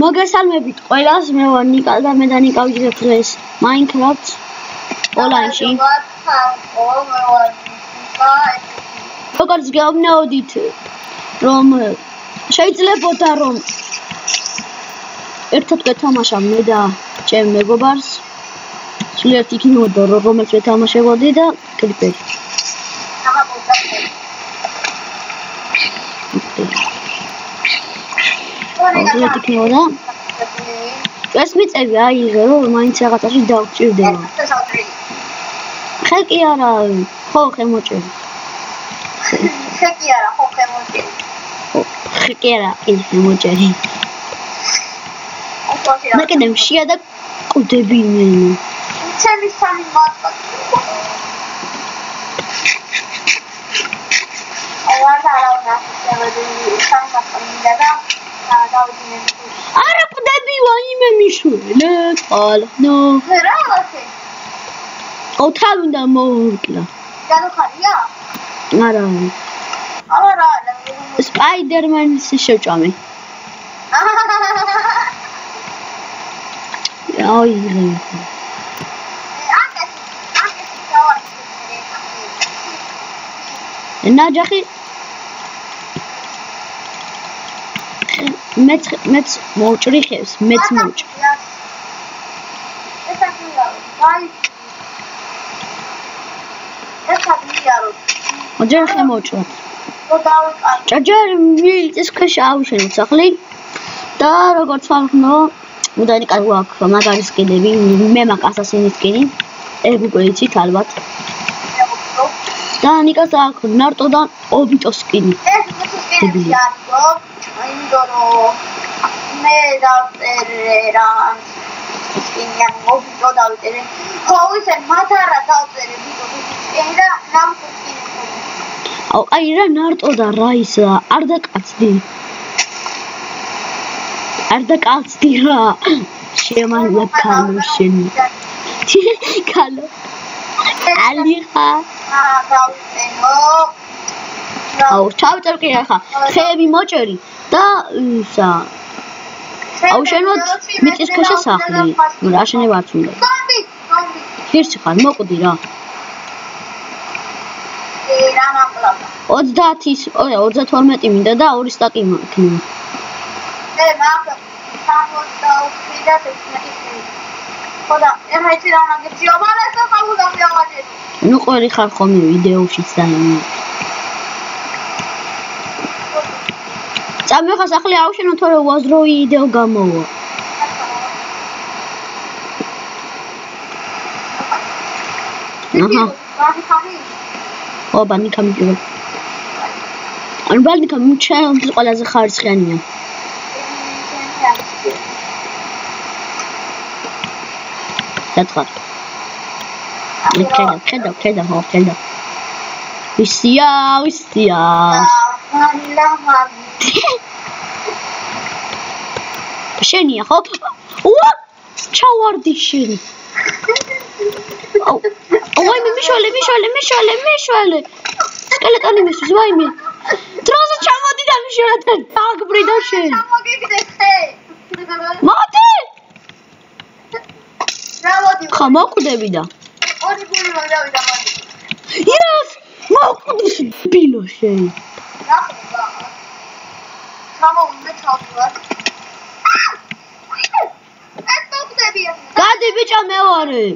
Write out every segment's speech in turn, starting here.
მოგესალმებით ყველას, მე ვარ ნიკა და მე და ნიკა ვიძებთ დღეს Minecraft ონლაინში. როგორც გეუბნებოდით, რომ შეიძლებოდა რომ ერთად ვეთამაშავ მე და ჩემ მეგობარს. სულიერ იქნებოდა რომელიც ვეთამაშებოდი და კლიპები. სულიერ იქნებოდა. ეს მიწევი აიღე რომ მაინც რაღაცაში დავჭირდება. ხე კი არა, ხო ხემოჭერი. ხე კი არა, ხო ხემოჭერი. ხე კი არა, ხემოჭერი. მეკენემ შია და კუდები იმენა. ჩემი სამი მატყა. არა კუდები ვაიმე მიშველე, ყალნო. რა ვასე? ოთავი უნდა მოვუკლა. გადახარია? არა. არა. სპაიდერმენის შევჭამე. აი რა. ნაჯახი მეც მოჭრი ხევს, მეც მოჭრი. ოჯერ ხემოჭრა. ჯაჯარ მილწის ქვეშ ავშენეთ სახლი და როგორც ვახნო, მუდანი კარგი აქვს მაგარი სკინები, მე მაქვს ასასინის სკინი. უკვე იცით ალბათ. და ნიკას აქვს ნარტოდან ობიტოს სკინი. ეს სკინი არის, იმიტომ რომ მე დავწერე რა სკინი ან ობიტო დავწერე. ხო ისე მათ არა დავწერე ბიტოს სკინი და რამ სკინი. აუ აი რა ნარტოდა რა ის არ დაკაცდი. არ დაკაცდი რა. შემალა კალო შენი. კალო. ალიხა. აუ ჩავწერ კი ახლა. ხეები მოჭერი და ისა. აუ შენოთ მიწის ქვეშ სახლი. რა შენებ არც უნდა. ღირსი ხარ მოკვდი რა. რა მაყლა. 30-ის, 32 მინდა და 2 სტაკი მაქვს. მე მაქვს 65 და 16. ხოდა, ეხლა იცი რა უნდა გიჩიო, მაგრამ ეს საუბარ დავიავაჭე. ნუ ყველი ხარ ხოლმე ვიდეოში საინი. წამე ხა სახლი აუშენო თორე უაზროვი ვიდეო გამოვა. აჰა. ობა ნიკა მიჭირე. ან ბალნიკა ჩემთვის ყველაზე ხარისხიანია. სათხარ. ხედა, ხო, ხედა. ვისია. შენია ხო? უა! ჩავარდი შენი. ვაიმე მიშველე. სკელეტონი მისვის ვაიმე. დროზე ჩამოდი და მიშველე დაგბრიდა შენ. ჩამოგიგდე ხე. მოდი. რა მოდი. ხა მოკვდები და. ორი გული მოგდავიდა მოდი. იეს! მოკვდის ბილო შენ. რა ხდება? ჩამოვიდე ჩავდივარ. ეს მოკვდებია. გადი ბიჭო მე ვარი.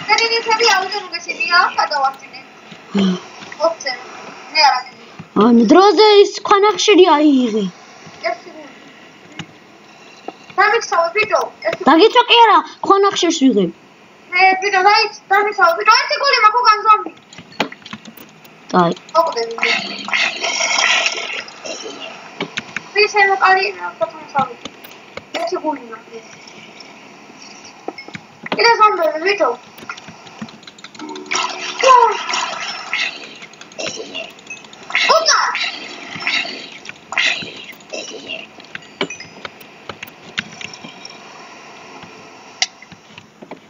დაგინი ხები აუზენ უგეშენია, გადავარჩინე. ოფცე. მე არა. ან დროზე ის ქვანახშირი აიღე. დამიცავე ბიჭო. დაგიწვა კი არა, ქვანახშირს ვიღებ. მე ბიჭო დამიცავე ბიჭო, ერთი გული მაქვს უკან ზომი. აი. მოკვდები. ვისენო კარი ფოტომისავე. ერთი გული მაქვს. კიდე ზომბები ბიჭო. Opa!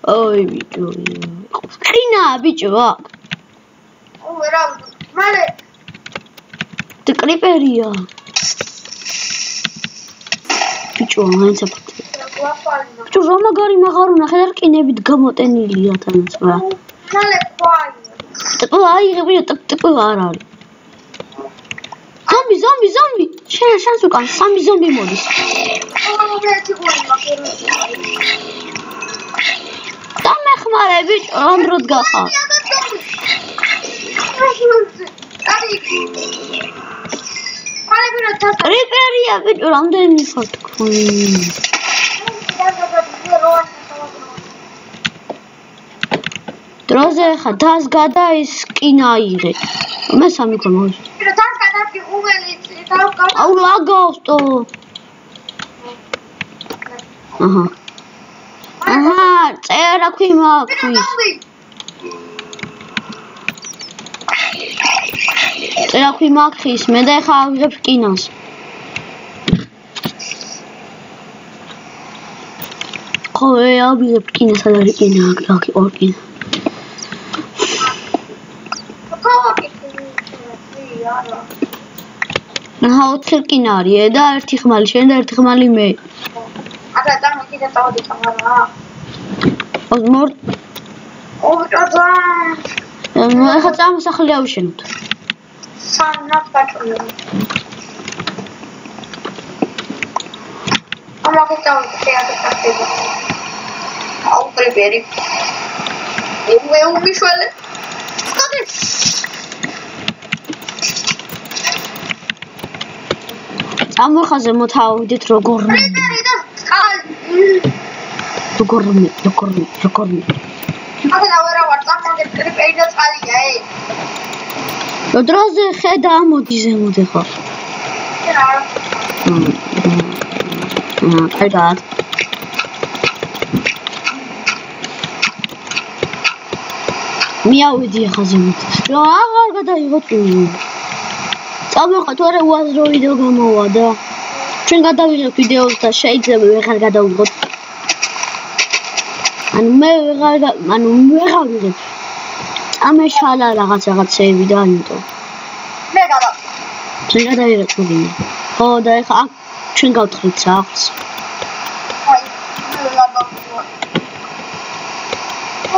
Ой, bicho. Скрина, bicho. Ora, male. Te creeperia. ბიჭო, მაინც აფრთხილე. ბიჭო, რა მაგარი მაღარო ნახე და რკინებით გამოტენილია თანაც რა. მალე ყვაი. ტიპო აიღე, ბიჭო, ტიპო არ არის. ზომბი. შენს უკან 3 ზომბი მოდის. დამეხმარე ბიჭო, ამ დროს გახარ. რიპერია ბიჭო, რამდენი ხარ თქვენ? დროზე ხა დას გადაის კინა აიღე. მე სამი ქონავს. დას გადადი უველიც და აუ ლაგავსტო. აჰა, წერა ქვი მაქვს. წერა ქვი მაქვს, მე და ხა ავიღებ კინას. ხო, ავიღებ კინას, არ არის კინა, აქ ორ კინა. აჰა, 4 კინა არის და ერთი ხმალი შენ და ერთი ხმალი მე. აბა დამოკიდე დავდი კამარა. ოზმორ. ობჭა. ეხლა წამოსახლე ავშენოთ. სამნად გაჭრია. ამაგე დავდი შეაკეთებ. აუ პრიპერი. მე უმიშველი. სკოტი. ამოხაზე მოთავიდეთ როგორ პრიპერი და წყალი. როგორ აბა რა ვარ წამოგე პრიპერი და წყალია დროზე ხედა ამოდი ზემოთ ხო კარგად მიავედი ახლა ზემოთ რა აღარ გადაიღოთ წამოხა თუ არა უაზრო ვიდეო გამოვა და ჩვენ გადავიღებ ვიდეოს და შეიძლება ვეღარ გადავიღოთ მე ვეღარ ვიღებ ამეშალა რაღაცეები და ამიტომ მე გადა ჩვენ გადავიღეთ ვიდეო ხო და ეხლა ჩვენ გავთხრით სახლს აი მე გადავიღე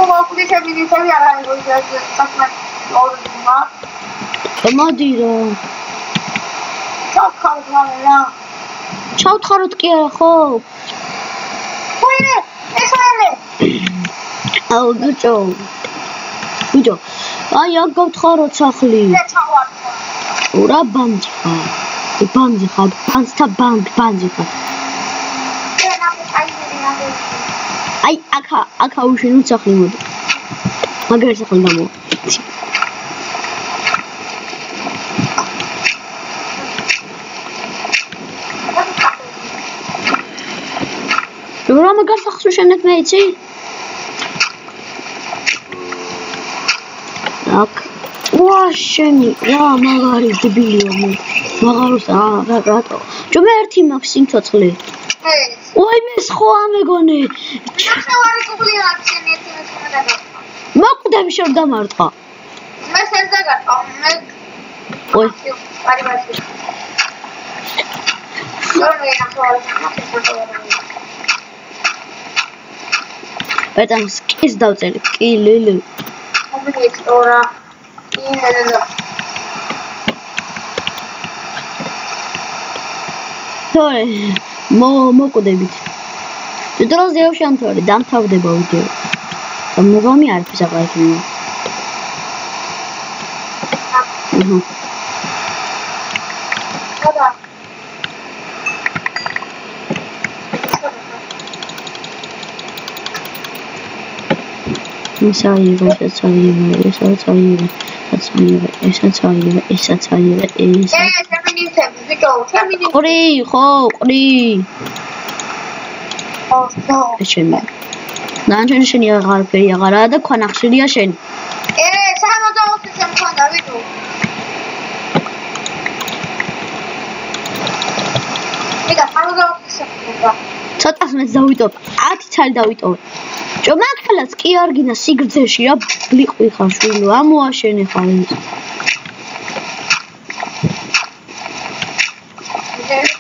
ოღონდ შემინიცები არ არის ეს საქმე ორმა მოდი რა ჩავთხაროთ კი არა ხო ხუინე ესაა აუ ბიჭო აი აქ გავთხაროთ სახლი მე ჩავარდო ურა ბანძი ხარ ბანძი ხარ აი აქ აუშენოთ სახლი მოდი მაგარი სახლი გამოვა რა მაგარ სახლს ვშენებ მე იცი? აქ ვაშენი რა მაგარი დებილია მე მაგაროს რატო ჯობია ერთი მაქვს სიმცოცხლე ой მე სხვა მეგონე ნახევარი კუბლი აქვს შენ ერთი მე და მოკვდები შორ დამარტყა მე სენზე გატყვა მე ой პარი შორე ნახევარი Этом скис დავწერე. კი ლილი. ობიექტორა. ინელა. თორე მოკვდებით. დროზე ავშანთორე დამთავრდება ვიდეო. მოგამი არის აბაი. აბა. ისაიღე ყრი ხო ყრი შენი ნანჩენ შენი აღარაფერი აღარა და ქვანახშირია შენი 60 მქონდა ვიდეო ეკა 60 მქონდა ცოტას მეც დავიტოვე 10 ცალი დავიტოვე ჯომაკალაც კი არ გინდა სიგრძეში რა ბლიყვი ხარ შვილო ამოაშენე ხარ ეს